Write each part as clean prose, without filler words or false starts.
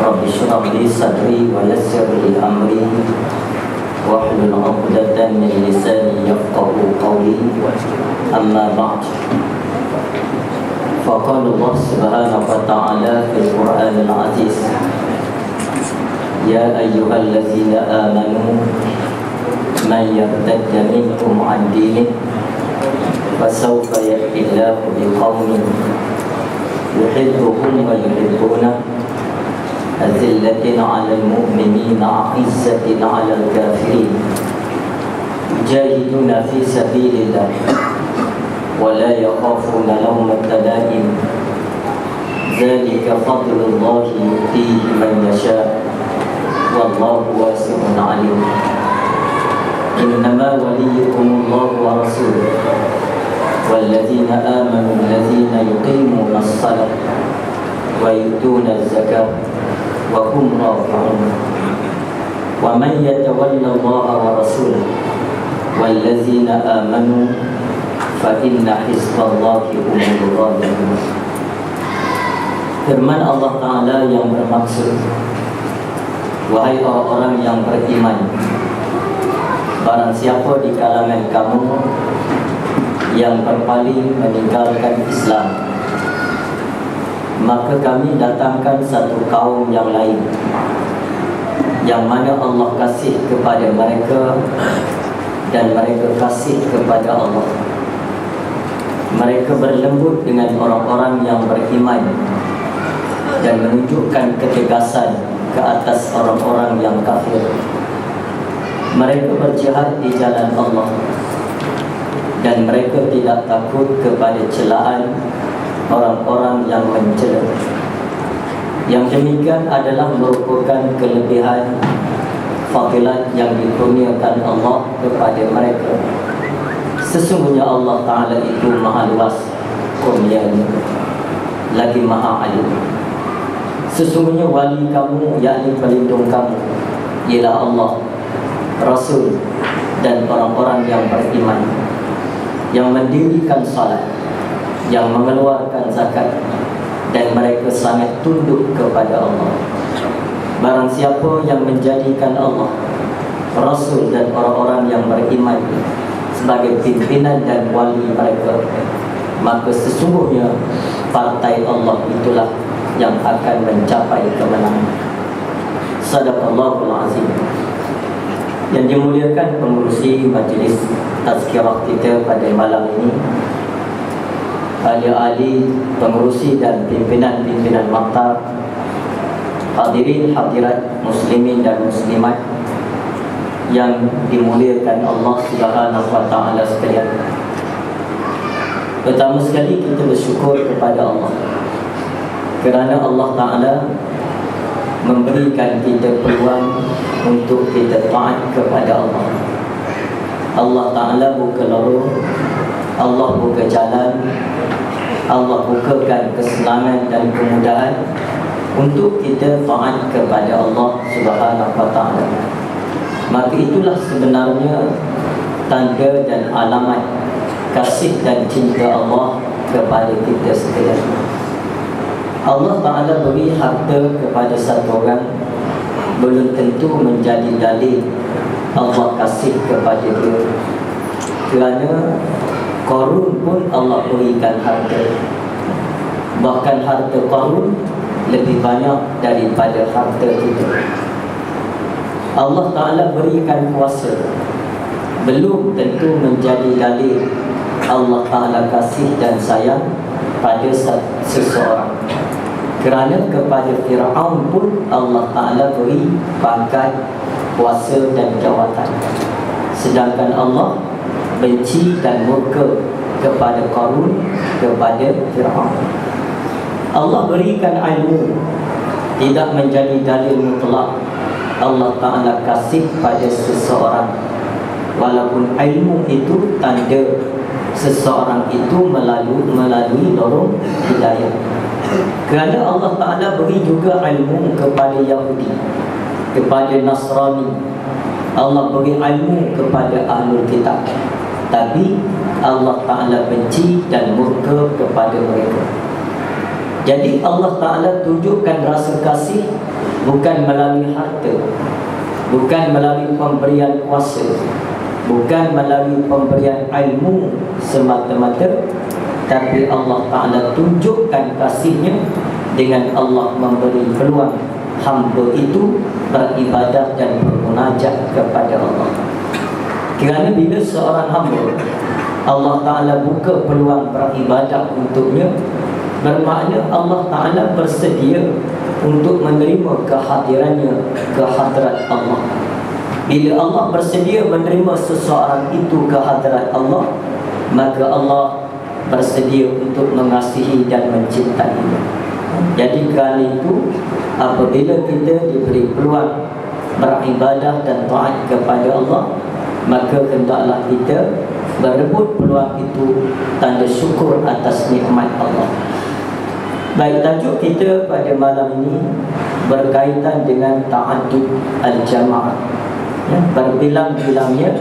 رب اشرح لي صدري ويسر لي أمري واحلل عقدة من لساني يفقه قولي أما بعد فقال الله سبحانه وتعالى في القرآن العزيز يا أيها الذين آمنوا من يرتد منكم عن دينه فسوف يأتي الله بقوم يحبهم ويحبونه أذلة على المؤمنين عزة على الكافرين يجاهدون في سبيل الله ولا يخافون لومة لائم ذلك فضل الله يؤتيه من يشاء والله واسع عليم إنما وليكم الله ورسوله والذين آمنوا الذين يقيمون الصلاة ويؤتون الزكاة وهم راكعون ومن يتولى الله ورسوله والذين آمنوا فإن حزب الله هم الغالبون. Firman Allah Ta'ala yang bermaksud, wahai orang-orang yang beriman, barang siapa di kalangan kamu yang berpaling meninggalkan Islam, maka kami datangkan satu kaum yang lain yang mana Allah kasih kepada mereka dan mereka kasih kepada Allah. Mereka berlembut dengan orang-orang yang beriman dan menunjukkan ketegasan ke atas orang-orang yang kafir. Mereka berjihad di jalan Allah dan mereka tidak takut kepada celaan orang-orang yang mencela. Yang demikian adalah merupakan kelebihan fadilat yang dikurniakan Allah kepada mereka. Sesungguhnya Allah Ta'ala itu maha luas kurnianya, lagi maha alim. Sesungguhnya wali kamu, yakni pelindung kamu, ialah Allah, Rasul dan orang-orang yang beriman, yang mendirikan salat, yang mengeluarkan zakat, dan mereka sangat tunduk kepada Allah. Barang siapa yang menjadikan Allah, Rasul dan orang-orang yang beriman sebagai pimpinan dan wali mereka, maka sesungguhnya partai Allah itulah yang akan mencapai kemenangan. Sadaqallahul azim. Yang dimuliakan pengurusi majlis tazkirah kita pada malam ini, ahli-ahli pengurusi dan pimpinan-pimpinan maktab, hadirin hadirat muslimin dan muslimat yang dimuliakan Allah Subhanahu wa taala sekalian. Pertama sekali kita bersyukur kepada Allah kerana Allah Taala memberikan kita peluang untuk kita taat kepada Allah. Allah Taala buka lorong, Allah buka jalan, Allah bukakan kesenangan dan kemudahan untuk kita taat kepada Allah Subhanahu wa taala. Maka itulah sebenarnya tanda dan alamat kasih dan cinta Allah kepada kita sekalian. Allah Ta'ala beri harta kepada satu orang belum tentu menjadi dalil Allah kasih kepada dia. Kerana Qarun pun Allah berikan harta, bahkan harta Qarun lebih banyak daripada harta kita. Allah Ta'ala berikan kuasa, belum tentu menjadi dalil Allah Ta'ala kasih dan sayang pada seseorang. Kerana kepada Fir'aun pun Allah Ta'ala beri pangkat, kuasa dan jawatan, sedangkan Allah benci dan murka kepada Qarun, kepada Fir'aun. Allah berikan ilmu, tidak menjadi dalil mutlak Allah Ta'ala kasih pada seseorang, walaupun ilmu itu tanda seseorang itu melalui lorong hidayah. Kerana Allah Ta'ala beri juga ilmu kepada Yahudi, kepada Nasrani. Allah beri ilmu kepada Ahlul Kitab, tapi Allah Ta'ala benci dan murka kepada mereka. Jadi Allah Ta'ala tunjukkan rasa kasih bukan melalui harta, bukan melalui pemberian kuasa, bukan melalui pemberian ilmu semata-mata, tapi Allah Ta'ala tunjukkan kasihnya dengan Allah memberi peluang hamba itu beribadah dan bermunajat kepada Allah. Kerana bila seorang hamba Allah Ta'ala buka peluang beribadah untuknya, bermakna Allah Ta'ala bersedia untuk menerima kehadirannya ke hadrat Allah. Bila Allah bersedia menerima seseorang itu ke hadrat Allah, maka Allah bersedia untuk mengasihi dan mencintainya. Jadi kerana itu, apabila kita diberi peluang beribadah dan taat kepada Allah, maka hendaklah kita berebut peluang itu, tanda syukur atas nikmat Allah. Baik, tajuk kita pada malam ini berkaitan dengan ta'addud al-jamaah, berbilang-bilangnya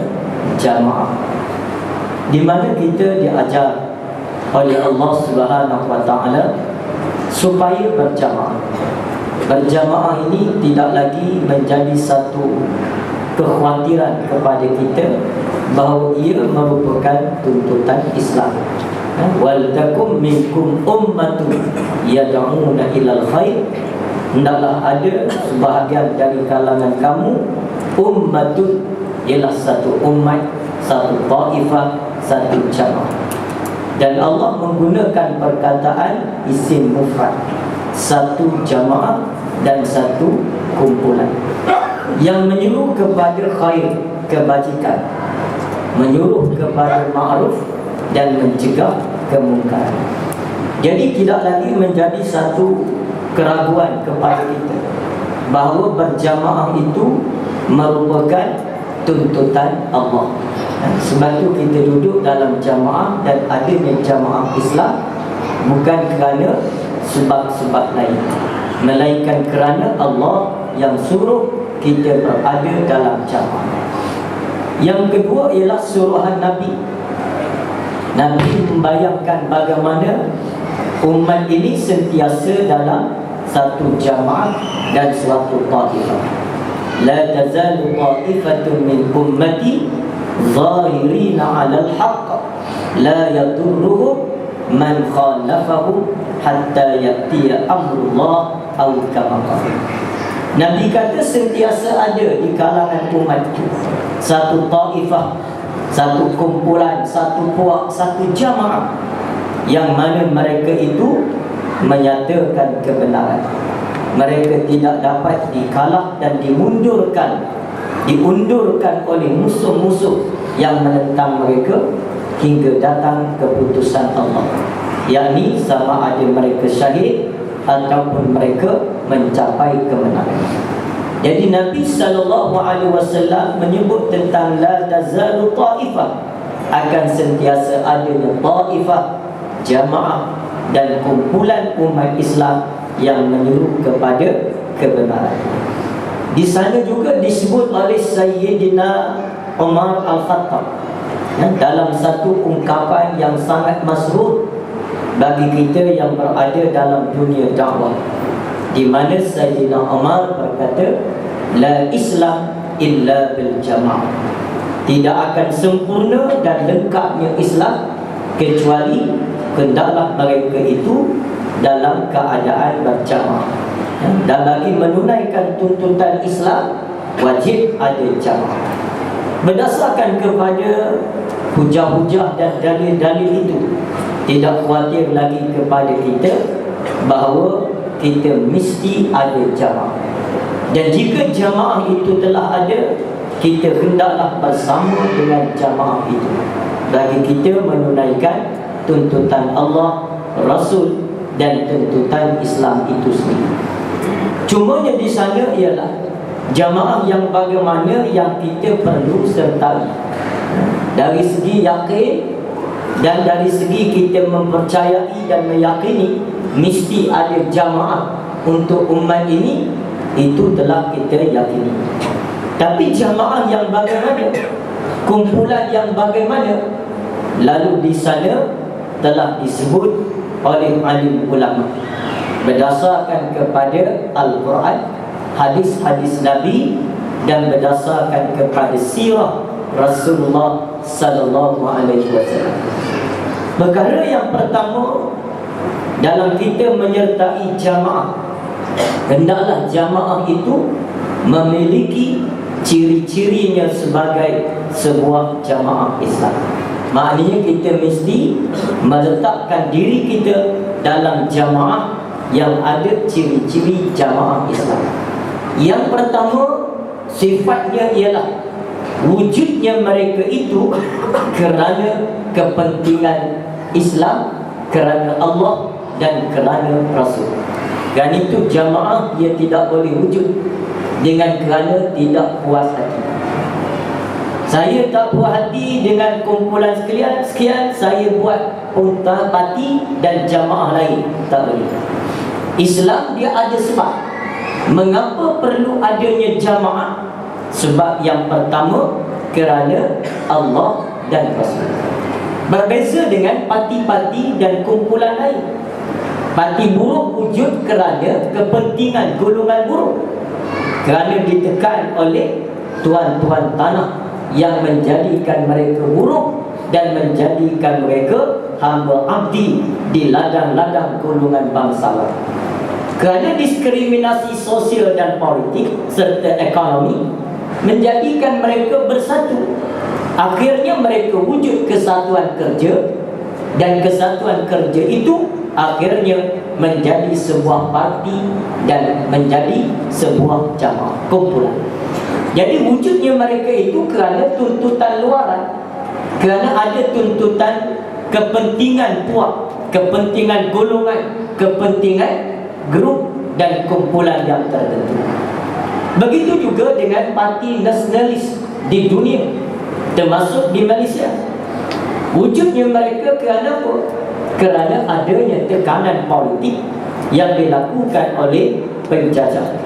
jamaah, di mana kita diajar oleh Allah Subhanahu wa Ta'ala supaya berjamaah. Berjamaah ini tidak lagi menjadi satu kekhawatiran kepada kita bahawa ia merupakan tuntutan Islam. Wal takum minkum ummatun yad'una ilal khair, hendaklah ada sebahagian dari kalangan kamu ummatun, ialah satu umat, satu taifah, satu jamaah. Dan Allah menggunakan perkataan isim mufrad, satu jamaah dan satu kumpulan, yang menyuruh kepada khair, kebajikan, menyuruh kepada ma'ruf dan mencegah kemungkaran. Jadi tidak lagi menjadi satu keraguan kepada kita bahawa berjamaah itu merupakan tuntutan Allah. Sebab itu kita duduk dalam jamaah, dan adanya jamaah Islam bukan kerana sebab-sebab lain, melainkan kerana Allah yang suruh kita berada dalam jamaah. Yang kedua ialah suruhan Nabi. Nabi membayangkan bagaimana umat ini sentiasa dalam satu jamaah dan suatu taifah. La tazalu taifatun min ummati zahirina 'alal haqq la yadurruhum man khalafahum hatta ya'tiya amrullah aw kama qala. Nabi kata sentiasa ada di kalangan umat itu satu taifah, satu kumpulan, satu puak, satu jamaah, yang mana mereka itu menyatakan kebenaran. Mereka tidak dapat dikalah dan diundurkan oleh musuh-musuh yang menentang mereka hingga datang keputusan Allah, yakni sama ada mereka syahid ataupun mereka mencapai kemenangan. Jadi Nabi SAW menyebut tentang la tazalu ta'ifah, akan sentiasa adanya ta'ifah, jamaah dan kumpulan umat Islam yang menyuruh kepada kebenaran. Di sana juga disebut oleh Sayyidina Umar Al-Khattab dalam satu ungkapan yang sangat masyhur bagi kita yang berada dalam dunia dakwah, di mana Sayyidina Umar berkata, la Islam illa bil jamaah, tidak akan sempurna dan lengkapnya Islam kecuali hendaklah mereka itu dalam keadaan berjamaah. Dan bagi menunaikan tuntutan Islam, wajib ada jamaah. Berdasarkan kepada hujah-hujah dan dalil-dalil itu, tidak khawatir lagi kepada kita bahawa kita mesti ada jamaah. Dan jika jamaah itu telah ada, kita hendaklah bersama dengan jamaah itu bagi kita menunaikan tuntutan Allah, Rasul dan tuntutan Islam itu sendiri. Cumanya di sana ialah jamaah yang bagaimana yang kita perlu sertai dari segi yakin dan dari segi kita mempercayai dan meyakini mesti ada jamaah untuk umat ini, itu telah kita yakini. Tapi jamaah yang bagaimana, kumpulan yang bagaimana, lalu di sana telah disebut oleh alim ulama berdasarkan kepada Al-Quran, hadis-hadis Nabi, dan berdasarkan kepada sirah Rasulullah sallallahu alaihi wasallam. Perkara yang pertama dalam kita menyertai jamaah, hendaklah jamaah itu memiliki ciri-cirinya sebagai sebuah jamaah Islam. Maknanya kita mesti meletakkan diri kita dalam jamaah yang ada ciri-ciri jamaah Islam. Yang pertama, sifatnya ialah wujudnya mereka itu kerana kepentingan Islam, kerana Allah dan kerana Rasul. Dan itu jamaah dia tidak boleh wujud dengan kerana tidak puas hati. Saya tak puas hati dengan kumpulan sekian, saya buat unta parti dan jamaah lain. Tak boleh. Islam dia ada sebab. Mengapa perlu adanya jamaah? Sebab yang pertama, kerana Allah dan Rasul. Berbeza dengan parti-parti dan kumpulan lain. Parti buruk wujud kerana kepentingan golongan buruk, kerana ditekan oleh tuan-tuan tanah yang menjadikan mereka buruk dan menjadikan mereka hamba abdi di ladang-ladang golongan bangsawan. Kerana diskriminasi sosial dan politik serta ekonomi menjadikan mereka bersatu. Akhirnya mereka wujud kesatuan kerja, dan kesatuan kerja itu akhirnya menjadi sebuah parti dan menjadi sebuah jamaah, kumpulan. Jadi wujudnya mereka itu kerana tuntutan luaran, kerana ada tuntutan kepentingan puak, kepentingan golongan, kepentingan grup dan kumpulan yang tertentu. Begitu juga dengan parti nasionalis di dunia, termasuk di Malaysia. Wujudnya mereka kerana apa? Kerana adanya tekanan politik yang dilakukan oleh penjajah,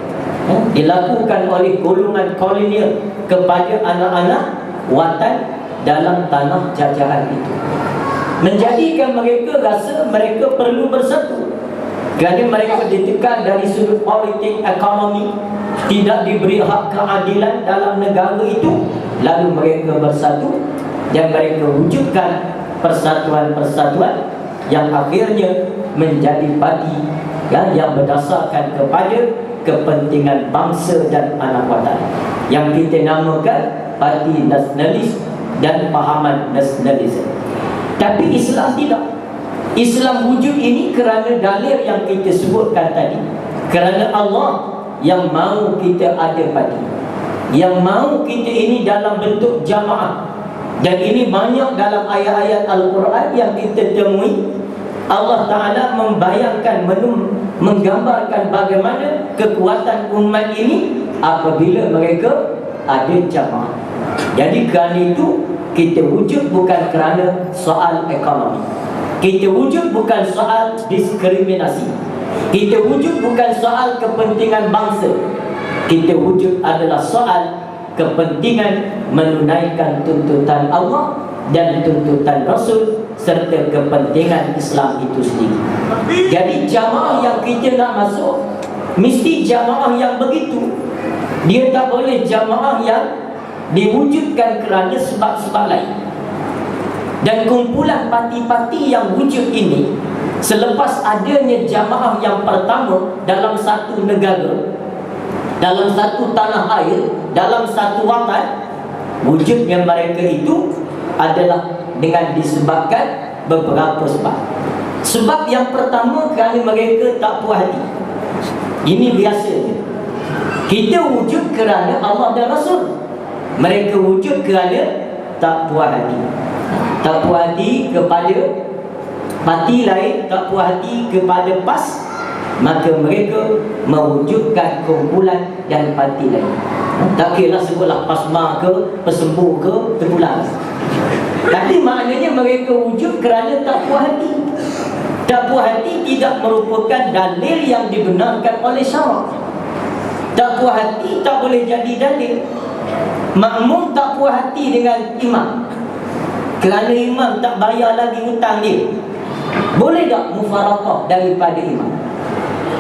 dilakukan oleh golongan kolonial kepada anak-anak watan dalam tanah jajahan itu, menjadikan mereka rasa mereka perlu bersatu. Kerana mereka ditekan dari sudut politik, ekonomi, tidak diberi hak keadilan dalam negara itu, lalu mereka bersatu dan mereka wujudkan persatuan-persatuan yang akhirnya menjadi parti yang berdasarkan kepada kepentingan bangsa dan anak watan, yang kita namakan parti nasionalis dan pahaman nasionalisme. Tapi Islam tidak. Islam wujud ini kerana dalil yang kita sebutkan tadi, kerana Allah yang mahu kita ada parti, yang mahu kita ini dalam bentuk jamaah. Dan ini banyak dalam ayat-ayat Al-Quran yang kita temui. Allah Ta'ala membayangkan, menggambarkan bagaimana kekuatan umat ini apabila mereka ada jamaah. Jadi kerana itu kita wujud bukan kerana soal ekonomi, kita wujud bukan soal diskriminasi, kita wujud bukan soal kepentingan bangsa, kita wujud adalah soal kepentingan menunaikan tuntutan Allah dan tuntutan Rasul serta kepentingan Islam itu sendiri. Jadi jamaah yang kita nak masuk mesti jamaah yang begitu. Dia tak boleh jamaah yang diwujudkan kerana sebab-sebab lain. Dan kumpulan parti-parti yang wujud ini, selepas adanya jamaah yang pertama dalam satu negara, dalam satu tanah air, dalam satu watan, wujudnya mereka itu adalah dengan disebabkan beberapa sebab. Sebab yang pertama kerana mereka tak puas hati. Ini biasanya. Kita wujud kerana Allah dan Rasul. Mereka wujud kerana tak puas hati. Tak puas hati kepada parti lain, tak puas hati kepada PAS, maka mereka mewujudkan kumpulan dan parti lain. Tak kira lah sebutlah PASMA ke, Persembuh ke, Terpulang. Tapi maknanya mereka wujud kerana tak puas hati. Tak puas hati tidak merupakan dalil yang dibenarkan oleh syarak. Tak puas hati tak boleh jadi dalil. Makmum tak puas hati dengan imam kerana imam tak bayar lagi hutang dia, boleh tak mufaraqah daripada imam?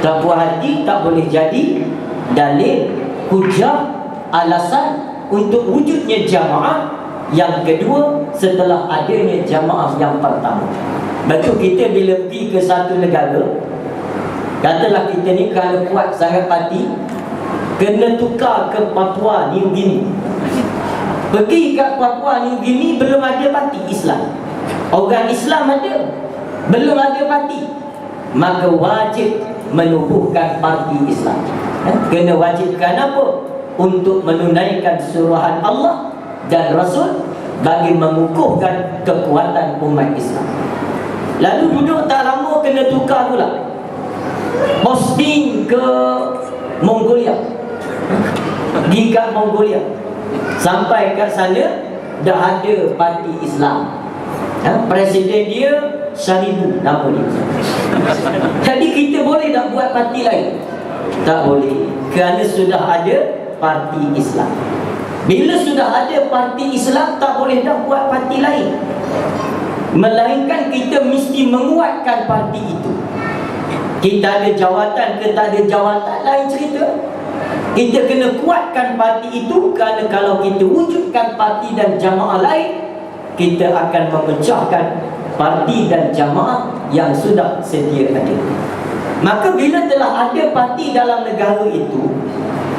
Tak puas hati tak boleh jadi dalil, hujah, alasan untuk wujudnya jamaah yang kedua setelah adanya jamaah yang pertama. Betul, kita bila pergi ke satu negara, katalah kita ni kerana kuat sangat parti, kena tukar ke Papua New Guinea. Pergi ke Papua New Guinea belum ada parti Islam, orang Islam ada, belum ada parti, maka wajib menubuhkan parti Islam. Kena wajibkan apa? Untuk menunaikan suruhan Allah dan Rasul bagi mengukuhkan kekuatan umat Islam. Lalu duduk tak lama kena tukar pula, posting ke Mongolia, di kat Mongolia, sampai kat sana dah ada parti Islam. Presiden dia Syaribu nama dia. Jadi kita boleh tak buat parti lain? Tak boleh, kerana sudah ada parti Islam. Bila sudah ada parti Islam, tak boleh dah buat parti lain, melainkan kita mesti menguatkan parti itu. Kita ada jawatan ke tak ada jawatan, lain cerita. Kita kena kuatkan parti itu, kerana kalau kita wujudkan parti dan jamaah lain, kita akan memecahkan parti dan jamaah yang sudah sedia ada. Maka bila telah ada parti dalam negara itu,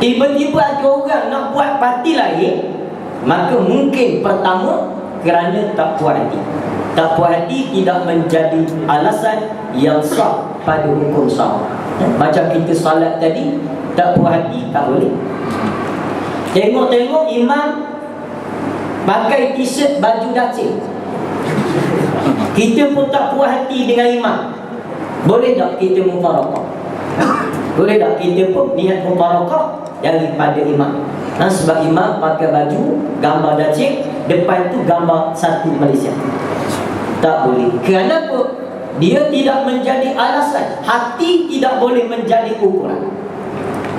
tiba-tiba ada orang nak buat parti lain, maka mungkin pertama kerana tak puas hati. Tak puas hati tidak menjadi alasan yang sah pada hukum syara. Macam kita salat tadi, tak puas hati tak boleh. Tengok-tengok imam pakai t-shirt baju dacing, kita pun tak puas hati dengan imam. Boleh tak kita mufarakah? Boleh tak kita pun niat mufarakah daripada imam? Sebab imam pakai baju gambar dacing, depan tu gambar satu Malaysia. Tak boleh. Kenapa? Dia tidak menjadi alasan. Hati tidak boleh menjadi ukuran,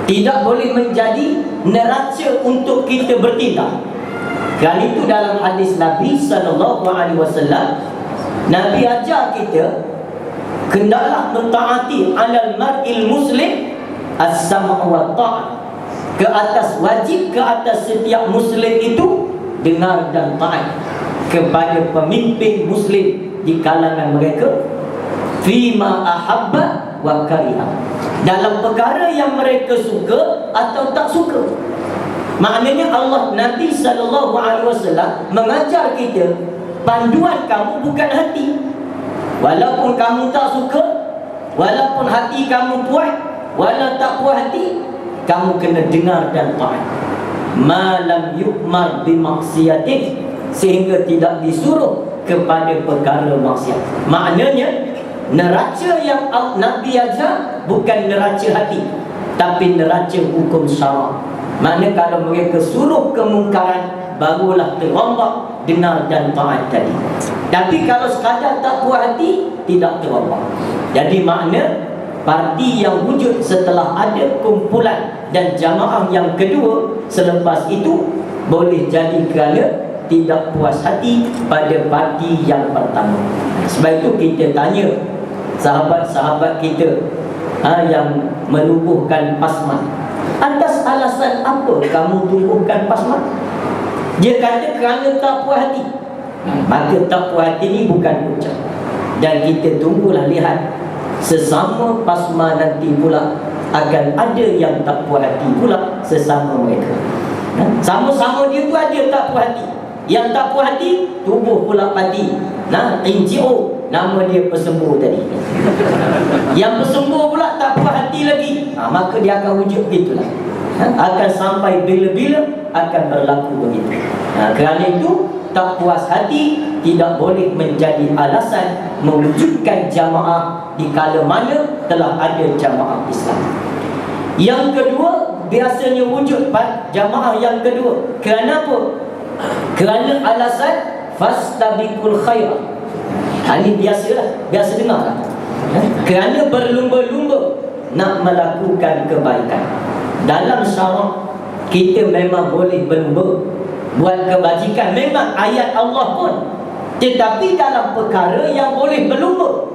tidak boleh menjadi neraca untuk kita bertindak. Kerana itu dalam hadis Nabi SAW, Nabi ajar kita hendaklah mentaati alal mar'il muslim as-sam' wa ta'ah. Ke atas wajib, ke atas setiap muslim itu dengar dan taat kepada pemimpin muslim di kalangan mereka, fima ahabba wa kariha, dalam perkara yang mereka suka atau tak suka. Maknanya Allah, Nabi SAW mengajar kita, panduan kamu bukan hati. Walaupun kamu tak suka, walaupun hati kamu puas, walau tak puas hati, kamu kena dengar dan taat. Malam yu'mar bimaksiatin, sehingga tidak disuruh kepada perkara maksiat. Maknanya neraca yang Nabi ajar bukan neraca hati, tapi neraca hukum syara. Maknanya kalau mereka suruh kemungkaran, barulah terombak dengar dan taat tadi. Tapi kalau sekadar tak puas hati, tidak terombak. Jadi makna parti yang wujud setelah ada kumpulan dan jamaah yang kedua selepas itu boleh jadi kerana tidak puas hati pada parti yang pertama. Sebab itu kita tanya sahabat-sahabat kita yang menubuhkan PASMA, atas alasan apa kamu tubuhkan PASMA? Dia kata kerana tak puas hati. Maka tak puas hati ni bukan hujah. Dan kita tunggulah lihat sesama PASMA nanti pula akan ada yang tak puas hati pula sesama mereka. Sama-sama dia tu ada tak puas hati. Yang tak puas hati tubuh pula parti. NGO, nama dia pesembuh tadi. Yang pesembuh pula tak puas hati lagi, maka dia akan wujud begitulah. Akan sampai bila-bila akan berlaku begitu. Kerana itu tak puas hati tidak boleh menjadi alasan mewujudkan jamaah di kala mana telah ada jamaah Islam. Yang kedua, biasanya wujud jamaah yang kedua kerana apa? Kerana alasan fastabiqul khairat. Ini biasa dengar. Kerana berlumba-lumba nak melakukan kebaikan. Dalam syarak kita memang boleh berlumba buat kebajikan, memang ayat Allah pun. Tetapi dalam perkara yang boleh berlumba,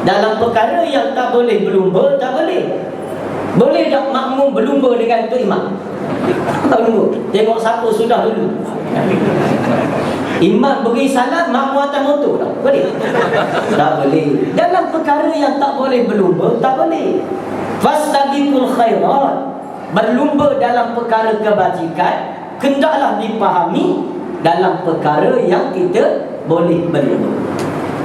Dalam perkara yang tak boleh berlumba, tak boleh. Boleh tak makmum berlumba dengan Tok Imam? Tak berlumba. Tengok siapa sudah dulu. Imam beri salam, makmum atas motor tak? Boleh? Tak boleh. Dalam perkara yang tak boleh berlumba, tak boleh. Fastabiqul khairat. Berlumba dalam perkara kebajikan hendaklah dipahami dalam perkara yang kita boleh berlumba.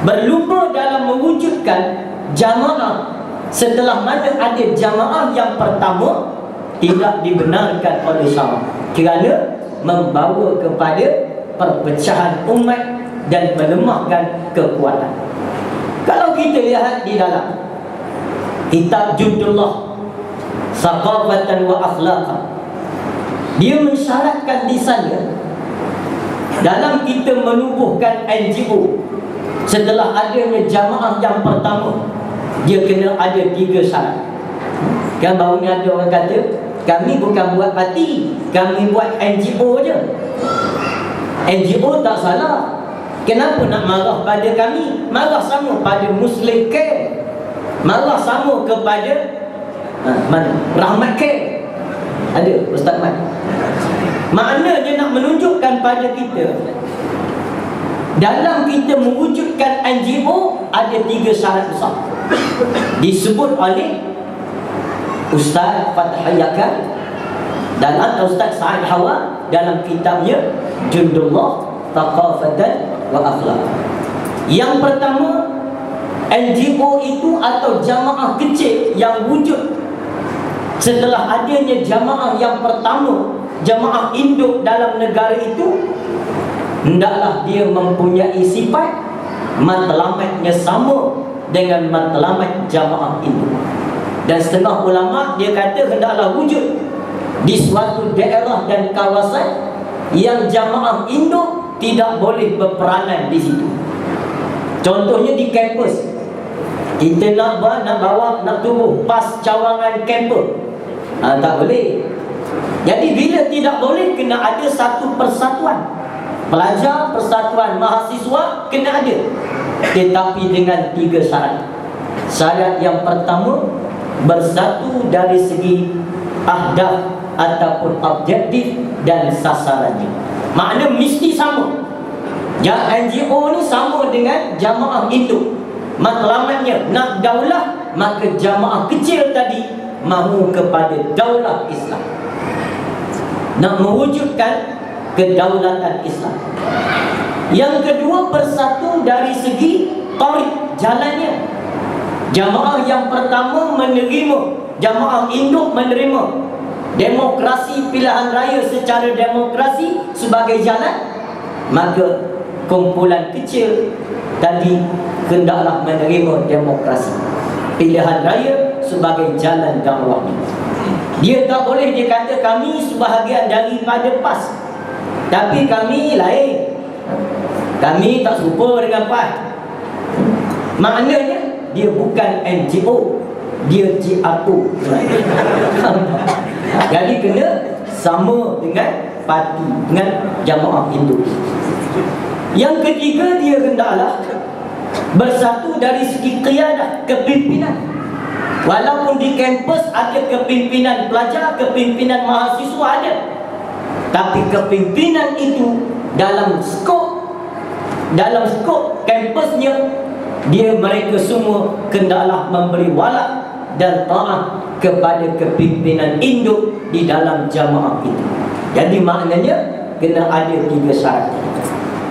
Berlumba dalam mewujudkan jamaah, setelah mana ada jamaah yang pertama, tidak dibenarkan oleh syarak kerana membawa kepada perpecahan umat dan melemahkan kekuatan. Kalau kita lihat di dalam kitab Jundullah Saqafatan wa Akhlaqan, dia mensyaratkan di sana, dalam kita menubuhkan NGO, setelah adanya jamaah yang pertama, dia kena ada 3 syarat. Kan baru ni ada orang kata, kami bukan buat parti, kami buat NGO je. NGO tak salah. Kenapa nak marah pada kami? Marah sama pada Muslim Care, marah sama kepada Rahmat Care. Ada Ustaz Mat. Maknanya nak menunjukkan pada kita, dalam kita mewujudkan NGO ada 3 syarat besar. Disebut oleh Ustaz Fathayakan dan Ustaz Sa'id Hawa dalam kitabnya Jundullah Thaqafatan wa Akhlaqan. Yang pertama, NGO itu atau jamaah kecil yang wujud setelah adanya jamaah yang pertama, jamaah induk dalam negara itu, hendaklah dia mempunyai sifat matlamatnya sama dengan matlamat jamaah induk. Dan setengah ulama dia kata hendaklah wujud di suatu daerah dan kawasan yang jamaah induk tidak boleh berperanan di situ. Contohnya di kampus, kita nak bawa, nak tubuh pas cawangan kampus, tak boleh. Jadi bila tidak boleh, kena ada satu persatuan pelajar, persatuan mahasiswa, kena ada. Tetapi dengan 3 syarat. Syarat yang pertama, bersatu dari segi ahdaf ataupun objektif dan sasarannya. Makna mesti sama. NGO ni sama dengan jamaah induk. Matlamatnya nak daulah, maka jamaah kecil tadi mahu kepada daulah Islam, nak mewujudkan kedaulatan Islam. Yang kedua, bersatu dari segi tarik, jalannya. Jamaah yang pertama menerima, jamaah induk menerima demokrasi pilihan raya secara demokrasi sebagai jalan, maka kumpulan kecil tadi hendaklah menerima demokrasi pilihan raya sebagai jalan dakwah. Dia tak boleh dia kata kami sebahagian daripada PAS, tapi kami lain, kami tak serupa dengan PAS. Maknanya dia bukan NGO, dia GRO. Jadi kena sama dengan parti, dengan jamaah induk. Yang ketiga, dia hendaklah bersatu dari segi qiyadah, kepimpinan. Walaupun di kampus ada kepimpinan pelajar, kepimpinan mahasiswa ada, tapi kepimpinan itu dalam skop kampusnya, dia mereka semua hendaklah memberi wala dan taat kepada kepimpinan induk di dalam jamaah itu. Jadi maknanya kena ada 3 syarat.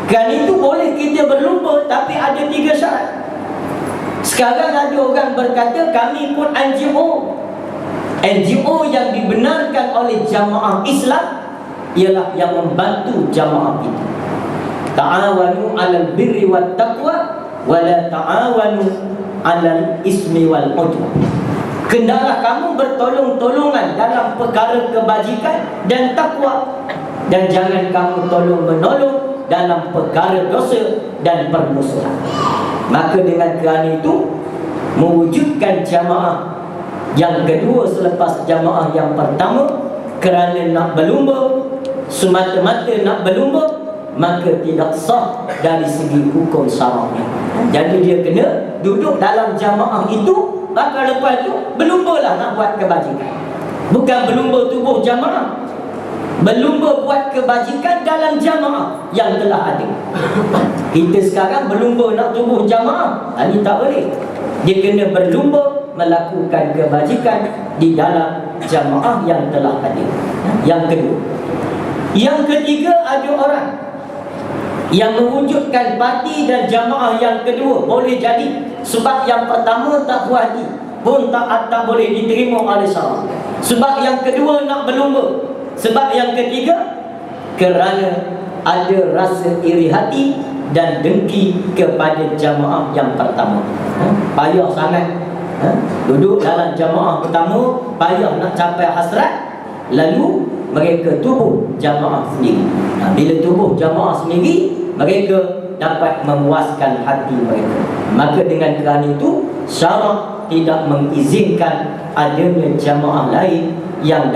Kan itu boleh kita berlumba, tapi ada 3 syarat. Sekarang ada orang berkata kami pun NGO. NGO yang dibenarkan oleh jamaah Islam ialah yang membantu jamaah itu. Ta'awanu 'alal birri wat taqwa wa la ta'awanu 'alal ismi wal udwan. Hendaklah kamu bertolong-tolongan dalam perkara kebajikan dan takwa, dan jangan kamu tolong-menolong dalam perkara dosa dan permusuhan. Maka dengan kerana itu, mewujudkan jamaah yang kedua selepas jamaah yang pertama, kerana nak berlumba, semata-mata nak berlumba, maka tidak sah dari segi hukum syaraknya. Jadi dia kena duduk dalam jamaah itu. Maka lepas tu berlumba nak buat kebajikan. Bukan berlumba tubuh jamaah, berlumba buat kebajikan dalam jamaah yang telah ada. Kita sekarang berlumba nak tubuh jamaah, ini tak boleh. Dia kena berlumba melakukan kebajikan di dalam jamaah yang telah ada. Yang kedua. Yang ketiga, ada orang yang mewujudkan parti dan jamaah yang kedua boleh jadi sebab yang pertama tak puas hati pun tak boleh diterima oleh syarak. Sebab yang kedua nak berlumba. Sebab yang ketiga kerana ada rasa iri hati dan dengki kepada jamaah yang pertama. Payah sangat duduk dalam jamaah pertama, payah nak capai hasrat, lalu mereka tubuh jamaah sendiri. Bila tubuh jamaah sendiri, mereka dapat memuaskan hati mereka. Maka dengan kerana itu, syarak tidak mengizinkan adanya jamaah lain yang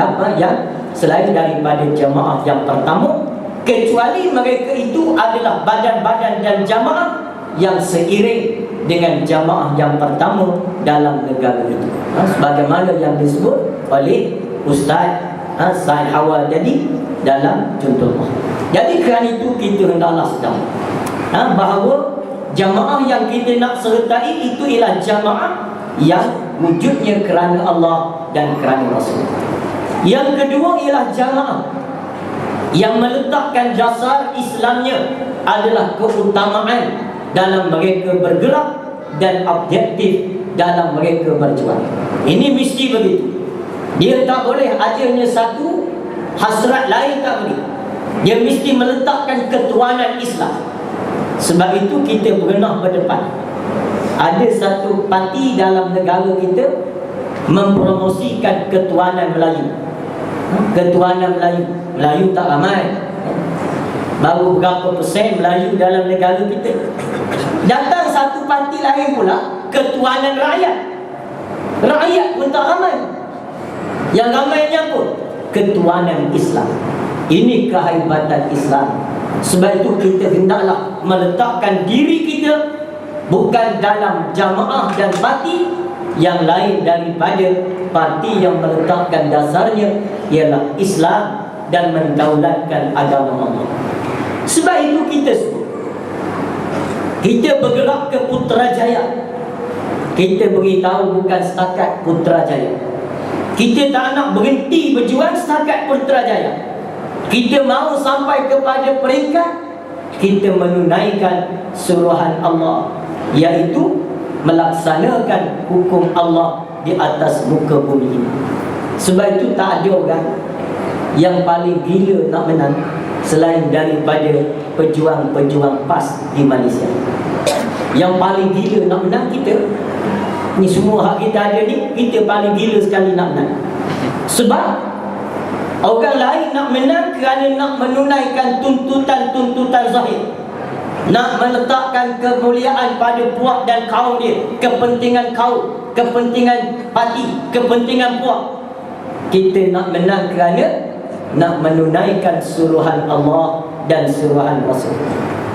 selain daripada jamaah yang pertama, kecuali mereka itu adalah badan-badan dan jamaah yang seiring dengan jamaah yang pertama dalam negara itu. Sebagaimana yang disebut oleh Ustaz Said Hawa tadi dalam contoh. Jadi kerana itu kita hendaklah sedar bahawa jamaah yang kita nak sertai itu ialah jamaah yang wujudnya kerana Allah dan kerana Rasul. Yang kedua ialah jamaah yang meletakkan dasar Islamnya adalah keutamaan dalam mereka bergerak dan objektif dalam mereka berjuang. Ini mesti begitu. Dia tak boleh adanya satu, hasrat lain tak boleh. Dia mesti meletakkan ketuanan Islam. Sebab itu kita berenah berdepan. Ada satu parti dalam negara kita mempromosikan ketuanan Melayu. Ketuanan Melayu. Melayu tak ramai. Baru berapa persen Melayu dalam negara kita. Datang satu parti lain pula, ketuanan rakyat. Rakyat pun tak ramai. Yang ramainya pun ketuanan Islam. Ini kehebatan Islam. Sebab itu kita hendaklah meletakkan diri kita bukan dalam jamaah dan parti yang lain daripada parti yang meletakkan dasarnya ialah Islam dan mendaulatkan agama Allah. Sebab itu kita sebut, kita bergerak ke Putrajaya. Kita beritahu bukan setakat Putrajaya. Kita tak nak berhenti berjuang setakat Putrajaya. Kita mahu sampai kepada peringkat kita menunaikan suruhan Allah, iaitu melaksanakan hukum Allah di atas muka bumi ini. Sebab itu tak ada orang yang paling gila nak menang selain daripada pejuang-pejuang PAS di Malaysia. Yang paling gila nak menang kita. Ni semua hak kita ada ni, kita paling gila sekali nak menang. Sebab orang lain nak menang kerana nak menunaikan tuntutan-tuntutan zahir, nak meletakkan kemuliaan pada puak dan kaum dia, kepentingan kaum, kepentingan parti, kepentingan puak. Kita nak menang kerana nak menunaikan suruhan Allah dan suruhan Rasul.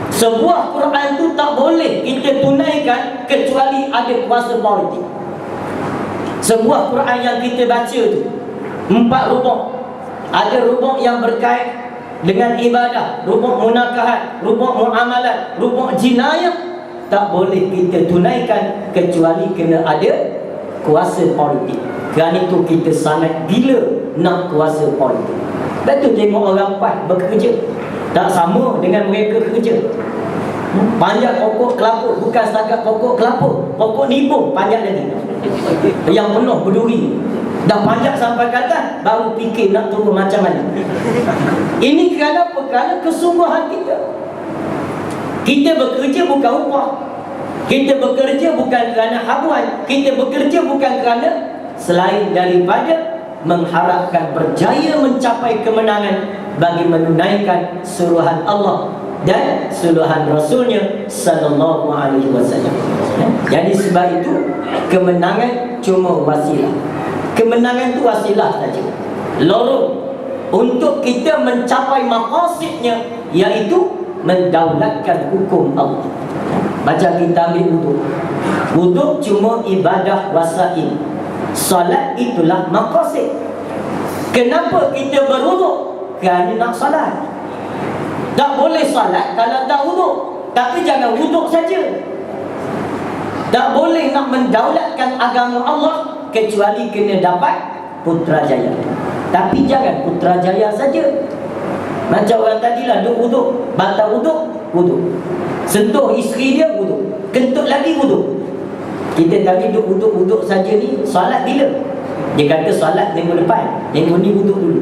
Sebuah Quran tu tak boleh kita tunaikan kecuali ada kuasa politik. Sebuah Quran yang kita baca tu 4 rubuk. Ada rubuk yang berkait dengan ibadah, rubuk munakahat, rubuk muamalat, rubuk jinayah. Tak boleh kita tunaikan kecuali kena ada kuasa politik. Kerana itu kita sangat gila nak kuasa politik. Betul tengok orang PAS bekerja, tak sama dengan mereka kerja. Panjat pokok kelapa, bukan setakat pokok kelapa, pokok nibung panjat lagi, yang penuh berduri. Dah panjat sampai ke atas, baru fikir nak turun macam mana. Ini kerana apa? Kerana kesungguhan kita. Kita bekerja bukan upah. Kita bekerja bukan kerana habuan. Kita bekerja bukan kerana selain daripada mengharapkan berjaya mencapai kemenangan bagi menunaikan suruhan Allah dan suruhan Rasulnya sallallahu alaihi wasallam. Jadi sebab itu kemenangan cuma wasilah. Kemenangan itu wasilah saja, lorong untuk kita mencapai maqasidnya, iaitu mendaulatkan hukum Allah. Macam kita ambil wuduk. Wuduk cuma ibadah wasail. Salat itulah maqasid. Kenapa kita berwuduk? Kerana nak salat. Tak boleh salat kalau tak wuduk. Tapi jangan wuduk saja. Tak boleh nak mendaulatkan agama Allah kecuali kena dapat Putrajaya. Tapi jangan Putrajaya saja. Macam orang tadilah duk wuduk, batal wuduk, wuduk. Sentuh isteri dia, wuduk. Kentut lagi, wuduk. Kita tadi duk wuduk-wuduk saja ni, salat bila? Dia kata salat minggu depan, minggu ni wuduk dulu.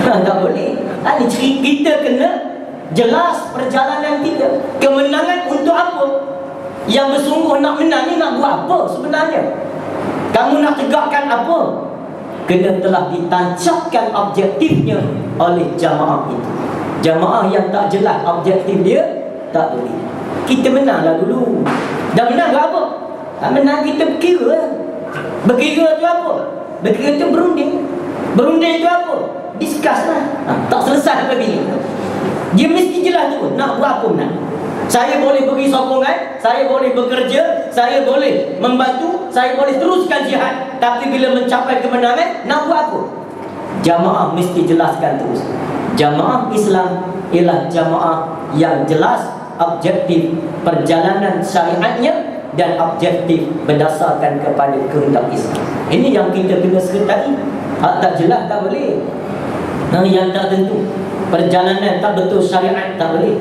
Tak boleh. Ini kita kena jelas perjalanan kita. Kemenangan untuk apa? Yang bersungguh nak menang ni nak buat apa sebenarnya? Kamu nak tegakkan apa? Kena telah ditancapkan objektifnya oleh jamaah itu. Jamaah yang tak jelas objektif dia, tak boleh. Kita menanglah dulu. Dah menang ke apa? Tak menang kita berkira. Berkira tu apa? Berkira tu berunding. Berunding tu apa? Discuss lah. Tak selesai sampai bila. Dia mesti jelas tu. Nak buat apa menang. Saya boleh beri sokongan, saya boleh bekerja, saya boleh membantu, saya boleh teruskan jihad. Tapi bila mencapai kemenangan, nak buat apa? Jamaah mesti jelaskan terus. Jamaah Islam ialah jamaah yang jelas objektif perjalanan syariatnya dan objektif berdasarkan kepada kehendak Islam. Ini yang kita kena sertai. Hak tak jelas tak boleh. Yang tak tentu, perjalanan tak betul syariat tak boleh.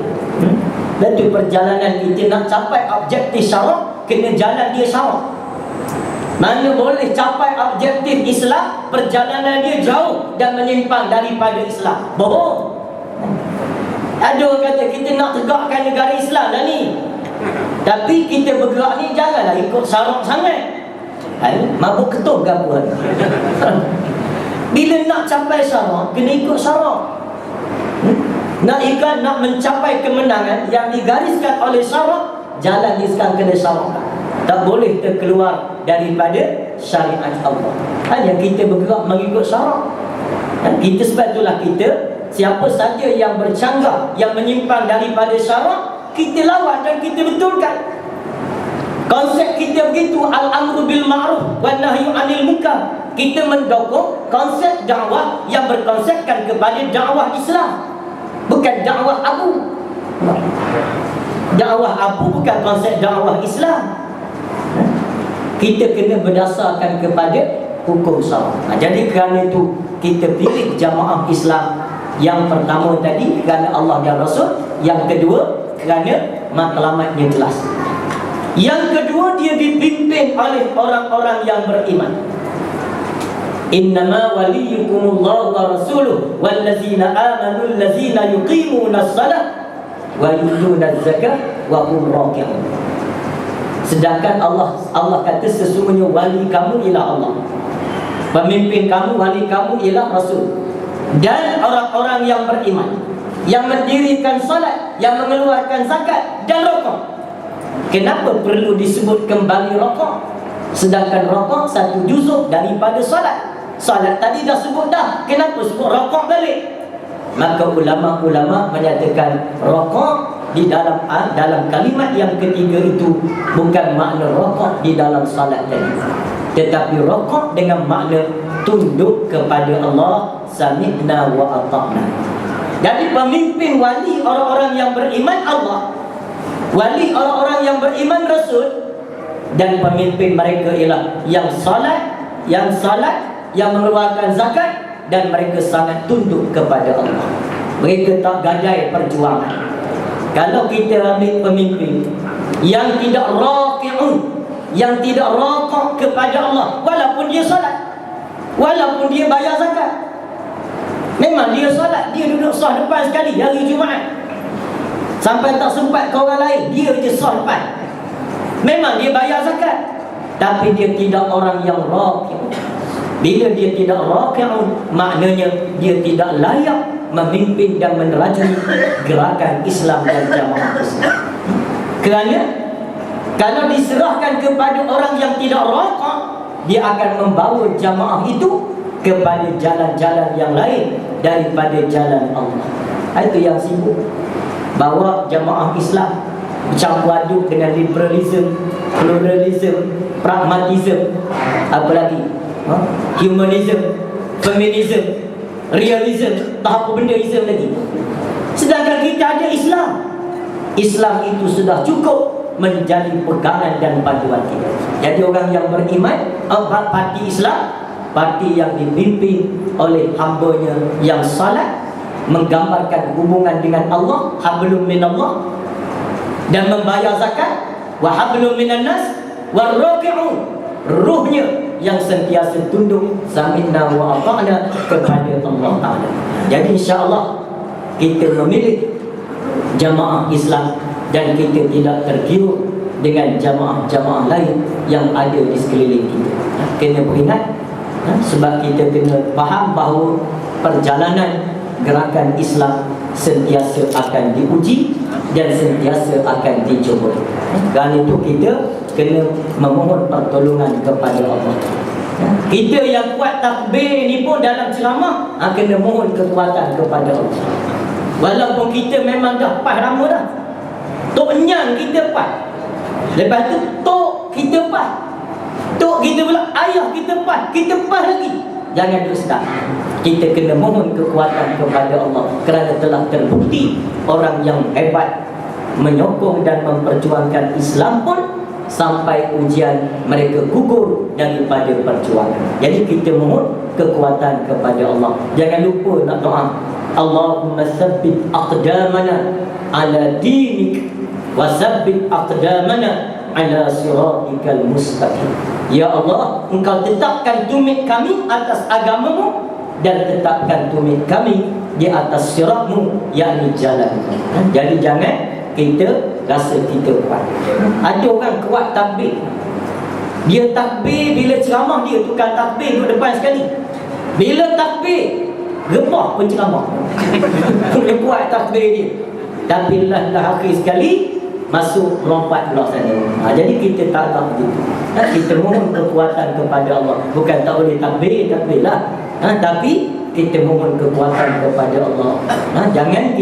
Betul perjalanan kita nak capai objektif syarak, kena jalan dia syarak. Mana boleh capai objektif Islam, perjalanan dia jauh dan menyimpang daripada Islam. Bohong. Ada orang kata kita nak tegakkan negara Islam dah ni, tapi kita bergerak ni janganlah ikut syarak sangat. Mabuk ketuk ke apa? Bila nak capai syarak, kena ikut syarak. Nak mencapai kemenangan yang digariskan oleh syarak, jalan ni sekarang kena syarak. Tak boleh terkeluar daripada syariat Allah. Hanya kita bergerak mengikut syarak. Kita sebab itulah kita, siapa saja yang bercanggah, yang menyimpang daripada syarak, kita lawan dan kita betulkan. Konsep kita begitu, al-amru bil ma'ruf wan nahyu 'anil munkar. Kita mendukung konsep dakwah yang berkonsepkan kepada dakwah Islam. Bukan dakwah Abu. Dakwah Abu bukan konsep dakwah Islam. Kita kena berdasarkan kepada hukum syarak. Jadi kerana itu kita pilih jamaah Islam. Yang pertama tadi kerana Allah dan Rasul. Yang kedua kerana matlamatnya jelas. Yang kedua dia dipimpin oleh orang-orang yang beriman. Innama waliyukumullahu wa rasuluhu wallazina amanu allazina yuqimuna as-salah wa yutuna az-zakah wa hum raki'un. Sedangkan Allah kata sesungguhnya wali kamu ialah Allah. Pemimpin kamu, wali kamu ialah Rasul. Dan orang-orang yang beriman, yang mendirikan salat, yang mengeluarkan zakat dan rokok. Kenapa perlu disebut kembali rokok? Sedangkan rokok satu juzuk daripada salat. Salat tadi dah sebut dah, kenapa sebut rokok balik? Maka ulama-ulama menyatakan rokok di dalam kalimat yang ketiga itu bukan makna rokok di dalam salat tadi, tetapi rokok dengan makna tunduk kepada Allah, sami'na wa ata'na. Jadi pemimpin wali orang-orang yang beriman Allah, wali orang-orang yang beriman Rasul, dan pemimpin mereka ialah yang salat, yang mengeluarkan zakat, dan mereka sangat tunduk kepada Allah. Mereka tak gadai perjuangan. Kalau kita ambil pemimpin yang tidak raqi'un, yang tidak raqaq kepada Allah, walaupun dia salat, walaupun dia bayar zakat, memang dia salat, dia duduk sah depan sekali hari Jumaat, sampai tak sempat ke orang lain, dia je sah depan. Memang dia bayar zakat, tapi dia tidak orang yang raqi'un. Bila dia tidak raqi'un, maknanya dia tidak layak memimpin dan menerajui gerakan Islam dan jamaah Islam. Kerana kalau diserahkan kepada orang yang tidak raqaq, dia akan membawa jamaah itu kepada jalan-jalan yang lain daripada jalan Allah. Itu yang sibuk bawa jamaah Islam bercampur aduk dengan liberalism, pluralism, pragmatism, apa lagi? Humanism, feminism, realism, tak apa benda Islam lagi. Sedangkan kita ada Islam. Islam itu sudah cukup menjadi pegangan dan panduan kita. Jadi orang yang beriman, parti Islam, parti yang dipimpin oleh hamba-Nya yang salat, menggambarkan hubungan dengan Allah, hablum minallah, dan membayar zakat, wa hablum minan nas, wa raki'un, ruhnya yang sentiasa tunduk sami'na wa ata'na kepada Allah Ta'ala. Jadi insya-Allah kita memilih jamaah Islam dan kita tidak tergiur dengan jamaah-jamaah lain yang ada di sekeliling kita. Kena beringat, sebab kita kena faham bahawa perjalanan gerakan Islam sentiasa akan diuji dan sentiasa akan dicuba. Dan itu kita kena memohon pertolongan kepada Allah. Kita yang kuat takbir ni pun dalam ceramah kena mohon kekuatan kepada Allah. Walaupun kita memang dah pas lama dah, tok nyang kita pas, lepas tu tok kita pas, tok kita pula ayah kita pas lagi. Jangan duk start. Kita kena mohon kekuatan kepada Allah, kerana telah terbukti orang yang hebat menyokong dan memperjuangkan Islam pun sampai ujian mereka gugur daripada perjuangan. Jadi kita mohon kekuatan kepada Allah. Jangan lupa nak doa, Allahumma tsabbit aqdamana ala dinik wa tsabbit aqdamana ala siratikal mustaqim. Ya Allah, Engkau tetapkan tumit kami atas agamamu dan tetapkan tumit kami di atas sirat-Mu, yakni jalan. Jadi jangan kita rasa kita kuat. Ada orang kuat takbir, dia takbir bila ceramah, dia tukar takbir duduk depan sekali. Bila takbir gebah penceramah. Dia kuat takbir dia, tapi lah akhir sekali masuk lompat pula sana. Jadi kita tak tahu begitu. Kita mohon kekuatan kepada Allah. Bukan tak boleh takbir lah, tapi kita mohon kekuatan kepada Allah. Jangan